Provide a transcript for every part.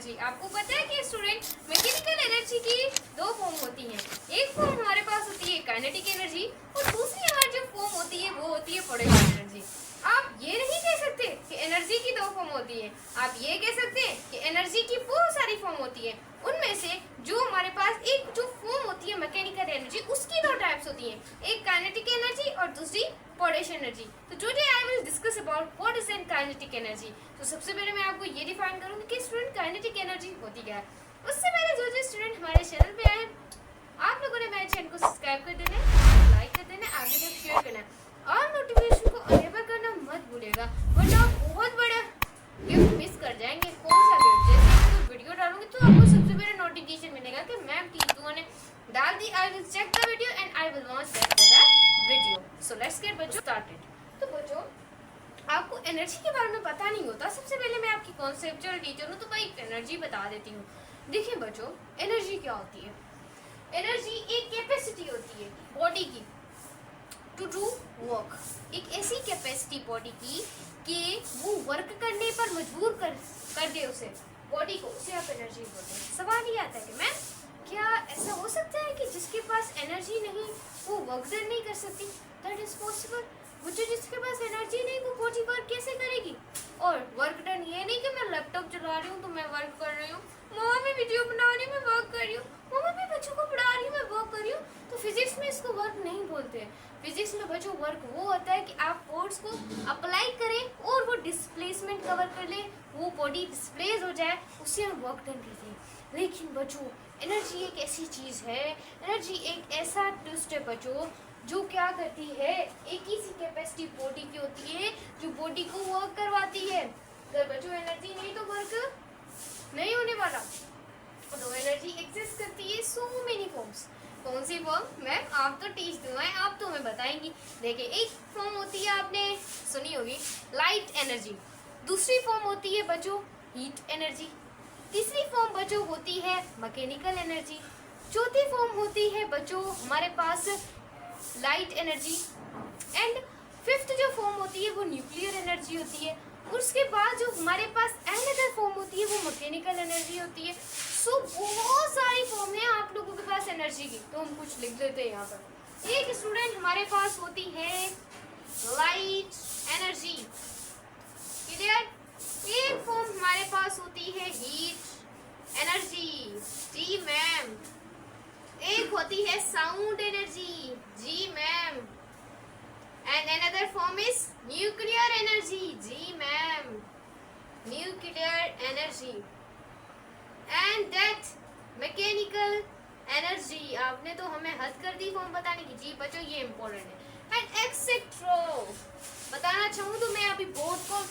Energy. आपको पता है कि स्टूडेंट मैकेनिकल एनर्जी की दो फॉर्म होती हैं। एक फॉर्म हमारे पास होती है काइनेटिक एनर्जी और दूसरी हमारी जो फॉर्म होती है वो होती है पोटेंशियल एनर्जी। आप ये नहीं कह सकते कि एनर्जी की दो फॉर्म होती है, आप ये कह सकते हैं कि एनर्जी की बहुत सारी फॉर्म होती है। उनमें से जो हमारे पास एक जो फॉर्म होती है मैकेनिकल एनर्जी, उसकी दो टाइप्स होती हैं, एक काइनेटिक एनर्जी और दूसरी पोटेंशियल एनर्जी। तो today I will discuss about what is an kinetic energy. तो सबसे पहले मैं आपको ये डिफाइन करूंगी कि स्टूडेंट काइनेटिक एनर्जी होती क्या है। उससे पहले जो स्टूडेंट हमारे चैनल पे आए, आप लोगों ने मेरे चैनल को सब्सक्राइब कर देना है, लाइक कर देना, आगे तक शेयर करना और नोटिफिकेशन को अनेबल करना मत भूलिएगा, वरना आप बहुत बड़ा गिफ्ट मिस कर जाएंगे। कौन सा गिफ्ट? जैसे मैं वीडियो डालूंगी तो आपको सबसे पहले नोटिफिकेशन मिलेगा कि मैम टीचू ने डाल दी। I will check the video and I will watch that video. So let's get बच्चों स्टार्टेड। तो बच्चों, आपको एनर्जी के बारे में पता नहीं होता। सबसे पहले मैं आपकी कॉन्सेप्चुअल टीचर हूँ तो मैं एनर्जी बता देती हूँ। देखिए बच्चों, एनर्जी क्या होती है? एनर्जी एक कैपेसिटी होती है बॉडी की टू डू वर्क। एक ऐसी कैपेसिटी बॉडी की कि वो वर्क करने पर मजबूर कर दे उसे, बॉडी को, उसे आप एनर्जी बोलते हैं। सवाल ये आता है कि मैम क्या ऐसा हो सकता है कि जिसके पास एनर्जी नहीं वो वर्क डन नहीं कर सकती? That is possible. वो जो जिसके पास एनर्जी नहीं वो बॉडी वर्क कैसे करेगी? और वर्क डन ये नहीं कि मैं लैपटॉप चला रही हूँ तो मैं वर्क कर रही हूँ, मम्मा मैं वीडियो बना रही हूँ मैं वर्क कर रही हूँ, मम्मा मैं बच्चों को पढ़ा रही हूँ मैं वर्क कर रही हूँ। तो फिजिक्स में इसको वर्क नहीं बोलते। फिजिक्स में बच्चों वर्क वो होता है कि आप फोर्स को अप्लाई करें और वो डिस्प्लेसमेंट कवर कर ले, वो बॉडी डिस्प्लेस हो जाए, उससे हम वर्क डन कहते हैं। लेकिन बच्चों, एनर्जी एक ऐसी चीज़ है, एनर्जी एक ऐसा ट्विस्ट है बच्चों, जो क्या करती है, एक ही सी कैपेसिटी बॉडी की होती है जो बॉडी को वर्क करवाती है। अगर बच्चों एनर्जी नहीं तो वर्क नहीं होने वाला। तो एनर्जी एग्जिस्ट करती है सो मेनी फॉर्म्स। कौन सी फॉर्म? मैम आप तो टीच दूंगा, आप तो हमें बताएंगी। देखिए, एक फॉर्म होती है आपने सुनी होगी लाइट एनर्जी, दूसरी फॉर्म होती है बच्चों हीट एनर्जी, तीसरी फॉर्म बच्चों होती है मैकेनिकल एनर्जी, चौथी फॉर्म होती है बच्चों हमारे पास लाइट एनर्जी एंड फिफ्थ जो फॉर्म होती है वो न्यूक्लियर एनर्जी होती है। उसके बाद जो हमारे पास अनदर फॉर्म होती है वो मैकेनिकल एनर्जी होती है। सो बहुत सारी फॉर्म है आप लोगों के पास एनर्जी की, तो हम कुछ लिख देते हैं यहाँ पर। एक स्टूडेंट हमारे पास होती है लाइट एनर्जी, क्लियर। एक फॉर्म हमारे पास होती है हीट एनर्जी, जी मैम। एक होती है साउंड एनर्जी, जी ma'am. And another form is nuclear energy, जी ma'am, nuclear energy. And that mechanical energy. आपने तो हमें हद कर दी फॉर्म बताने की। जी बच्चों, ये इम्पोर्टेंट है। एंड एक्सेट्रा बताना चाहूँ तो मैं अभी बोर्ड को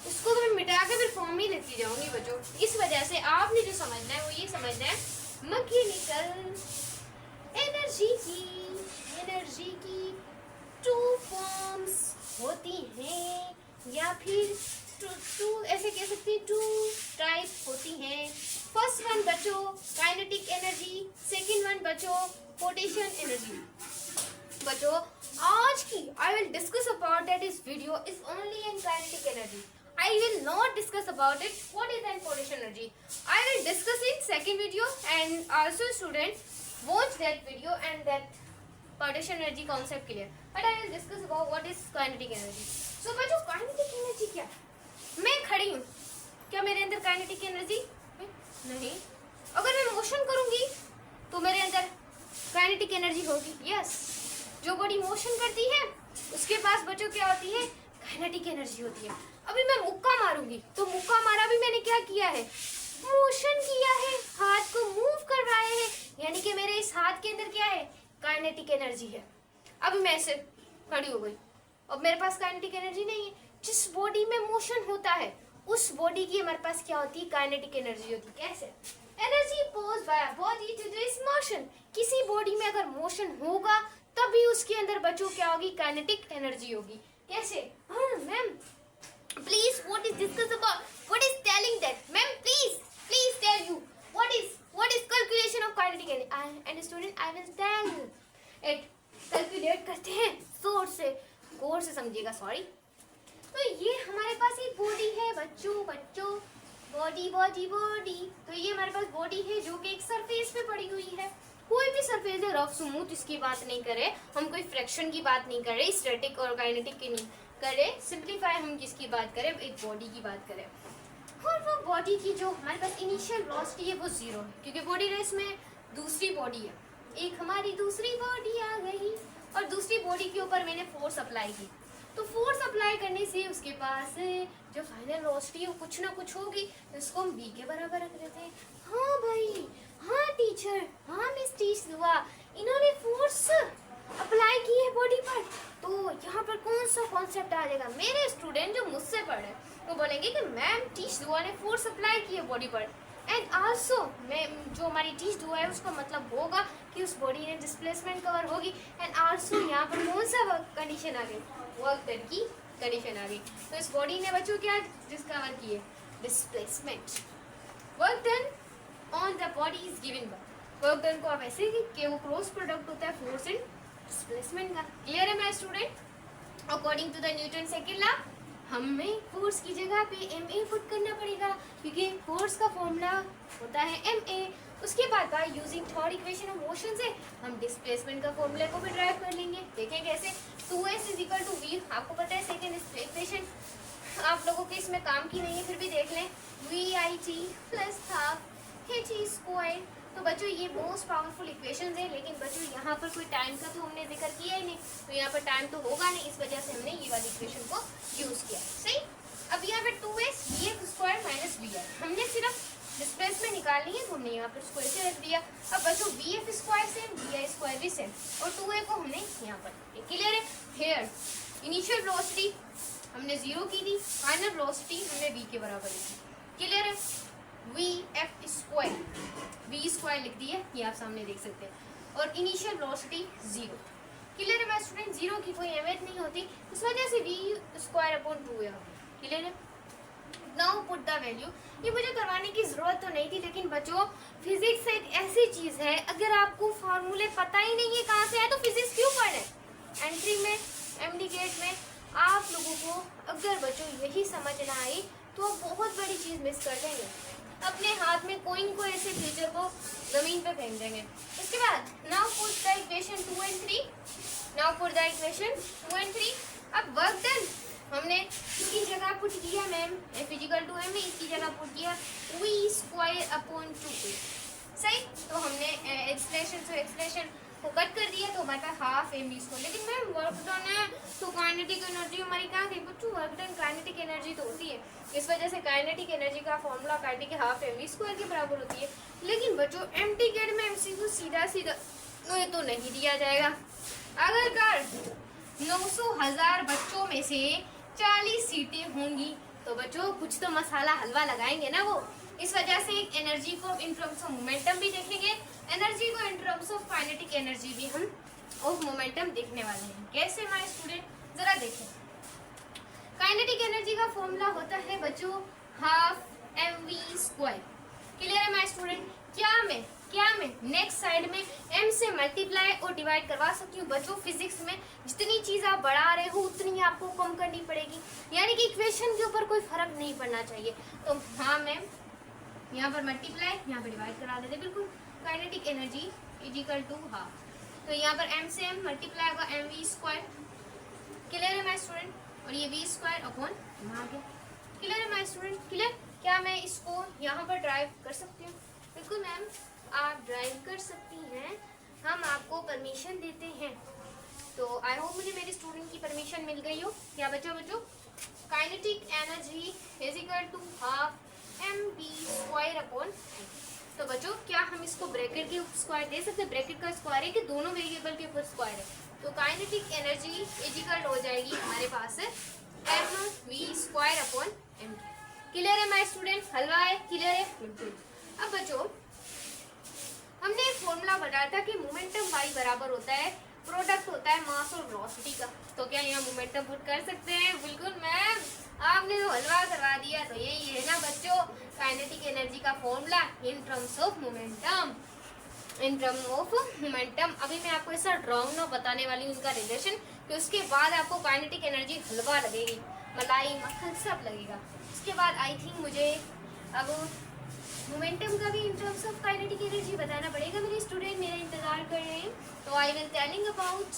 इसको तो मैं मिटा के फिर फॉर्म ही लिखती जाऊंगी बच्चों। इस वजह से आपने जो समझना है वो ये समझना है, मैकेनिकल एनर्जी की टू फॉर्म्स होती हैं, या फिर टू ऐसे कह सकते हैं, टू टाइप होती हैं। फर्स्ट वन बच्चों काइनेटिक एनर्जी, सेकंड वन बच्चों पोटेंशियल एनर्जी। बच्चों, आज की I will discuss about that इस video is only in kinetic energy. I will not discuss about it what is an potential energy. I will discuss in second video, and also student watch that video and that potential energy concept clear. But I will discuss about what is kinetic energy. So बच्चों, kinetic energy क्या? मैं खड़ी हूँ, क्या मेरे अंदर kinetic energy नहीं? अगर मैं मोशन करूँगी तो मेरे अंदर kinetic energy होगी। Yes, जो बॉडी मोशन करती है उसके पास बच्चों क्या होती है? काइनेटिक एनर्जी होती है। अभी मैं मुक्का मारूंगी तो मुक्का मारा भी मैंने क्या किया है? मोशन किया है, हाथ को मूव करवाया है, यानी कि मेरे इस हाथ के अंदर क्या है? काइनेटिक एनर्जी है। अभी मैं ऐसे खड़ी हो गई, अब मेरे पास काइनेटिक एनर्जी नहीं है। जिस बॉडी में मोशन होता है उस बॉडी की हमारे पास क्या होती है? काइनेटिक एनर्जी होती है। कैसे? Energy posed by a body to this motion. किसी बॉडी में अगर मोशन होगा तभी उसके अंदर बच्चों क्या होगी? काइनेटिक एनर्जी होगी। कैसे? Ma'am please what is discuss about, what is telling that? Ma'am please tell you what is calculation of kinetic energy and student I will tell you it. Calculate करते हैं गौर से समझिएगा, सॉरी। तो ये हमारे पास एक बॉडी है बच्चों, बॉडी बॉडी बॉडी, तो ये हमारे पास बॉडी है जो कि एक सरफेस पे पड़ी हुई है। कोई भी सरफेस है रफ स्मूथ, इसकी बात नहीं करें हम, कोई फ्रैक्शन की बात नहीं कर रहे, स्टैटिक और काइनेटिक की नहीं करें, सिंप्लीफाई हम किसकी बात करें, एक बॉडी की बात करें। और वो बॉडी की जो हमारे पास इनिशियल वेलोसिटी है वो 0 है, क्योंकि बॉडी रेस में दूसरी बॉडी है, एक हमारी दूसरी बॉडी आ गई और दूसरी बॉडी के ऊपर मैंने फोर्स अप्लाई की। तो फोर्स अप्लाई करने से उसके पास जो फाइनल वेलोसिटी है वो कुछ ना कुछ होगी, तो इसको हम v के बराबर रख देते हैं। हाँ भाई, हाँ टीचर, हाँ मिस टीच दुआ, इन्होंने फोर्स अप्लाई की है बॉडी पर, तो यहाँ पर कौन सा कॉन्सेप्ट आ जाएगा। मेरे स्टूडेंट जो मुझसे पढ़े वो बोलेंगे कि मैम टीच दुआ ने फोर्स अप्लाई की है बॉडी पर, एंड आल्सो मैम जो हमारी टीच दुआ है उसका मतलब होगा कि उस बॉडी ने डिस्प्लेसमेंट कवर होगी, एंड आल्सो यहाँ पर कौन सा कंडीशन आ गई, वर्क डन की कंडीशन आ गई। तो इस बॉडी ने बच्चों क्या डिस्कवर किए, displacement. Work done on the body is given by, work done को आप ऐसे कि वो क्रॉस प्रोडक्ट होता है फोर्स एंड डिस्प्लेसमेंट का। क्लियर है my student. According to the Newton second law हमें फोर्स की जगह पे ma पुट करना पड़ेगा, क्योंकि फोर्स का फॉर्मूला होता है ma। उसके बाद by using third equation of motion से हम डिस्प्लेसमेंट का फॉर्मूला को भी ड्राइव कर लेंगे। देखें कैसे, 2s = v, आपको पता है सेकंड इक्वेशन आप लोगों के इसमें काम की नहीं है, फिर भी देख लें, vit + हाफ h²। तो बच्चों ये मोस्ट पावरफुल इक्वेशंस है, लेकिन बच्चों यहाँ पर कोई टाइम का तो हमने जिक्र किया ही नहीं, तो यहाँ पर टाइम तो होगा नहीं, इस वजह से हमने ये वाली इक्वेशन को यूज़ किया। सही। अब यहाँ पर 2s vf² - vi, हमने सिर्फ डिस्प्लेसमेंट निकालनी है तो हमने यहाँ पर इसको ऐसे रख दिया। अब बच्चों vf² सेम, vi² भी सेम, और 2a को हमने यहाँ पर। क्लियर है। हेयर इनिशियल वेलोसिटी हमने 0 की थी, फाइनल वेलोसिटी हमने v के बराबर की। क्लियर है। v² लिख दी है, ये आप सामने देख सकते हैं, और इनिशियल वेलोसिटी 0। क्लियर है माय स्टूडेंट। 0 की कोई अहमियत नहीं होती, इस वजह से v²/2 है। क्लियर है। नाउ पुट द वैल्यू, ये मुझे करवाने की ज़रूरत तो नहीं थी, लेकिन बच्चों फिजिक्स एक ऐसी चीज़ है, अगर आपको फार्मूले पता ही नहीं है कहाँ से आए तो फिजिक्स क्यों पढ़े। एंट्री में, एमडी गेट में आप लोगों को अगर बच्चों यही समझ ना आई तो आप बहुत बड़ी चीज़ मिस कर देंगे, अपने हाथ में कोइन को ऐसे फीचर को ज़मीन पे फेंक देंगे। इसके बाद now put the equation 2 and 3, now put the equation 2 and 3। अब वर्क डन हमने इसकी जगह पुट किया मैम F = ma, इसकी जगह पुट किया v²/2a। सही। तो हमने एक्सप्रेशन को कट कर दिया, तो हमारे पास हाफ mv²। लेकिन मैम वर्क डन है तो काइनेटिक एनर्जी हमारी कहाँ गई बच्चों, वर्क डन काइनेटिक एनर्जी तो होती है, इस वजह से काइनेटिक एनर्जी का फॉर्मूला काइनेटिक हाफ mv² के बराबर होती है। लेकिन बच्चों एमटी गेट में MCQ सीधा ये तो नहीं दिया जाएगा। अगर कर 900,000 बच्चों में से 40 सीटें होंगी तो बच्चों कुछ तो मसाला हलवा लगाएंगे ना वो, इस वजह से एनर्जी को इन टर्म्स ऑफ मोमेंटम भी देखेंगे, एनर्जी को in terms of kinetic energy भी हम ऑफ मोमेंटम देखने वाले हैं। कैसे माय स्टूडेंट, जरा देखें। काइनेटिक एनर्जी का फॉर्मूला होता है बच्चों हाफ mv²। क्लियर है माय स्टूडेंट। क्या मैं नेक्स्ट साइड में m से मल्टीप्लाई और डिवाइड करवा सकती हूँ। बच्चों फिजिक्स में जितनी चीज़ आप बढ़ा रहे हो उतनी आपको कम करनी पड़ेगी, यानी कि इक्वेशन के ऊपर कोई फर्क नहीं पड़ना चाहिए। तो हाँ मैम, यहाँ पर मल्टीप्लाई, यहाँ पर डिवाइड करा देते बिल्कुल। काइनेटिक एनर्जी = हाफ, तो यहाँ पर m से m मल्टीप्लाई होगा mv²। क्लियर है माय स्टूडेंट। और ये v²/, क्लियर है माय स्टूडेंट। क्लियर। क्या मैं इसको यहाँ पर ड्राइव कर सकती हूँ? बिल्कुल मैम, आप ड्राइव कर सकती हैं, हम आपको परमिशन देते हैं। तो आई होप मुझे मेरे स्टूडेंट की परमिशन मिल गई हो। क्या बच्चों काइनेटिक एनर्जी = हाफ mv²/m। तो बच्चों क्या हम इसको ब्रैकेट के स्क्वायर दे सकते हैं? ब्रैकेट का स्क्वायर है कि दोनों वेरिएबल के ऊपर स्क्वायर है, तो काइनेटिक एनर्जी इक्वल हो जाएगी हमारे पास mv²/m। क्लियर है माय स्टूडेंट, हलवा है? क्लियर है बिल्कुल। अब बच्चों हमने एक फॉर्मूला बताया था कि मोमेंटम y बराबर होता है प्रोडक्ट होता है मास और वेलोसिटी का। तो क्या यहाँ मोमेंटम पुट कर सकते हैं? बिल्कुल मैम, आपने तो हलवा करवा दिया। तो यही है ना बच्चों काइनेटिक एनर्जी का formula in terms of momentum. अभी मैं आपको ऐसा ड्राइंग ना बताने वाली हूँ उनका रिलेशन, कि उसके बाद आपको काइनेटिक एनर्जी हलवा लगेगी, मलाई मक्खन सब लगेगा। उसके बाद आई थिंक मुझे अब मोमेंटम का भी in terms of kinetic energy बताना पड़ेगा मेरे स्टूडेंट, मेरा इंतजार कर रहे हैं। तो I will telling about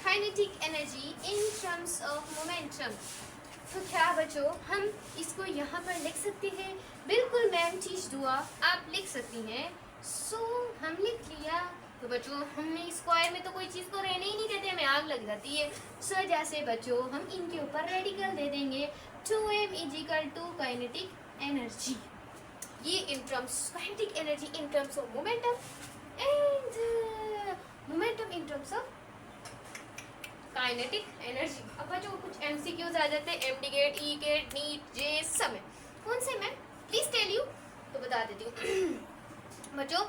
kinetic energy in terms of momentum. तो क्या बच्चों हम इसको यहाँ पर लिख सकते हैं? बिल्कुल मैम टीच दुआ आप लिख सकती हैं। सो हम लिख लिया। तो बच्चों हमने स्क्वायर में तो कोई चीज़ को रहने ही नहीं देते, हमें आग लग जाती है। सो जैसे बच्चों हम इनके ऊपर रेडिकल दे देंगे 2m = काइनेटिक एनर्जी। ये in terms kinetic energy in terms of momentum and momentum in terms of kinetic energy. अब बच्चों कुछ एमसीक्यूज आ जाते हैं, एमडी गेट, ई गेट, नीट, जे सब में। कौन से मैम प्लीज टेल यू? तो बता देती हूँ बच्चों,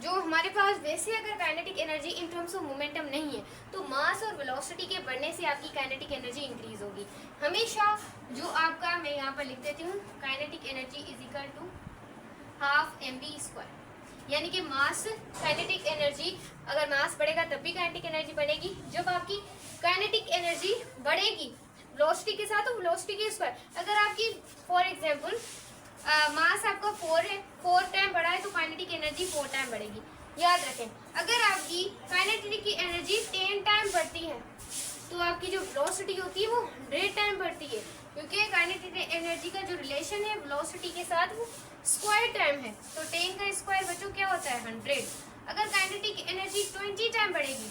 जो हमारे पास वैसे अगर kinetic energy in terms of momentum नहीं है तो मास और वेलोसिटी के बढ़ने से आपकी काइनेटिक एनर्जी इंक्रीज होगी। हमेशा जो आपका मैं यहाँ पर लिख देती हूँ, काइनेटिक एनर्जी = ½ mv²। यानी कि मास काइनेटिक एनर्जी, अगर मास बढ़ेगा तब भी काइनेटिक एनर्जी बढ़ेगी। जब आपकी काइनेटिक एनर्जी बढ़ेगी वेलोसिटी के साथ तो वेलोसिटी के स्क्वायर। अगर आपकी फॉर एग्जांपल मास आपका 4 है, 4 टाइम बढ़ा है तो काइनेटिक एनर्जी 4 टाइम बढ़ेगी। याद रखें, अगर आपकी काइनेटिक एनर्जी 10 टाइम बढ़ती है तो आपकी जो वेलोसिटी होती है वो 100 टाइम बढ़ती है, क्योंकि काइनेटिक एनर्जी का जो रिलेशन है वेलोसिटी के साथ वो स्क्वायर टाइम है। तो 10 का स्क्वायर बच्चों क्या होता है? 100। अगर काइनेटिक एनर्जी 20 टाइम बढ़ेगी,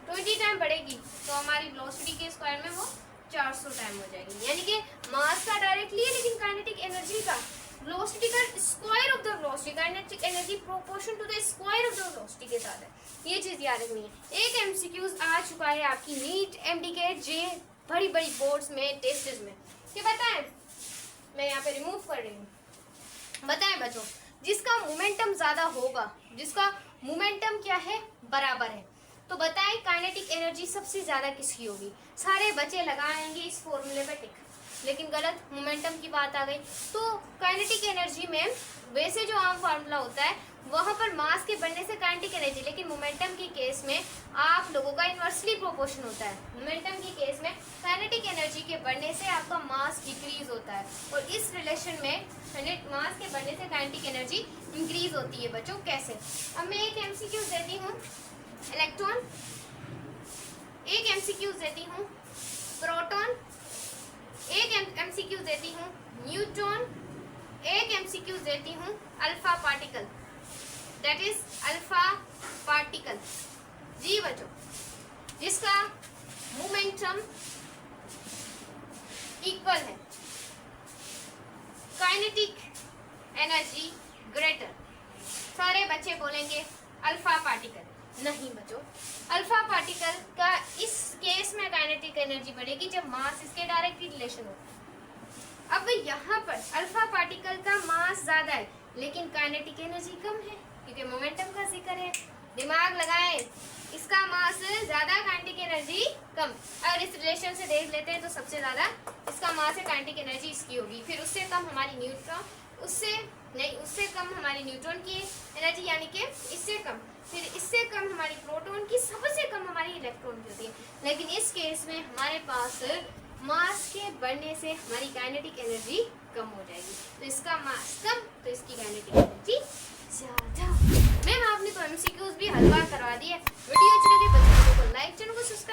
20 टाइम बढ़ेगी तो हमारी वेलोसिटी के स्क्वायर में वो 400 टाइम हो जाएगी। यानी कि मास का डायरेक्टली है, लेकिन काइनेटिक एनर्जी का वेलोसिटी का square of the velocity, kinetic energy proportion to the square of the velocity के साथ है। ये चीज याद रखनी है। एक एमसीक्यूज आ चुका है आपकी नीट, एमडी गेट, जे बड़ी बड़ी बोर्ड्स में, टेस्ट्स में। ये बताएं, मैं यहाँ पे रिमूव कर रही हूँ। बताएं बच्चों, जिसका मोमेंटम ज्यादा होगा, जिसका मोमेंटम क्या है? बराबर है, तो बताएं काइनेटिक एनर्जी सबसे ज्यादा किसकी होगी? सारे बच्चे लगाएंगे इस फॉर्मूले पे टिक, लेकिन गलत, मोमेंटम की बात आ गई। तो काइनेटिक एनर्जी में वैसे जो आम फार्मूला होता है वहाँ पर मास के बढ़ने से काइनेटिक एनर्जी, लेकिन मोमेंटम के केस में आप लोगों का इन्वर्सली प्रोपोर्शन होता है। मोमेंटम के केस में काइनेटिक एनर्जी के बढ़ने से आपका मास डिक्रीज होता है, और इस रिलेशन में मास के बढ़ने से काइनेटिक एनर्जी इंक्रीज होती है। बच्चों कैसे? अब मैं एक एमसीक्यू देती हूँ इलेक्ट्रॉन, एक एमसीक्यू देती हूँ प्रोटॉन, एक एमसीक्यू देती हूँ न्यूट्रॉन, एक एमसीक्यू देती हूँ alpha particle, that is alpha particle. जी बच्चों, जिसका मोमेंटम इक्वल है, काइनेटिक एनर्जी ग्रेटर। सारे बच्चे बोलेंगे अल्फा पार्टिकल। नहीं बच्चों, अल्फा पार्टिकल का इस केस में काइनेटिक एनर्जी बढ़ेगी जब मास इसके डायरेक्टली रिलेशन हो। अब यहाँ पर अल्फा पार्टिकल का मास ज्यादा है लेकिन काइनेटिक एनर्जी कम है, क्योंकि मोमेंटम का जिक्र है। दिमाग लगाएं, इसका मास ज्यादा, काइनेटिक एनर्जी कम। अगर इस रिलेशन से देख लेते हैं तो सबसे ज्यादा इसका मास है, काइनेटिक एनर्जी इसकी होगी। फिर उससे कम हमारी न्यूट्रॉन, उससे कम हमारी न्यूट्रॉन की एनर्जी, यानी कि इससे कम। फिर इससे कम हमारी प्रोटॉन की, सबसे कम हमारी इलेक्ट्रॉन की होती है। लेकिन इस केस में हमारे पास मास के बढ़ने से हमारी काइनेटिक एनर्जी कम हो जाएगी। तो इसका मास कम तो इसकी काइनेटिक एनर्जी ज्यादा। मैम आपने तो एमसीक्यूज भी हलवा करवा दिए। वीडियो अच्छी लगे बच्चों को लाइक, चैनल को सब्सक्राइब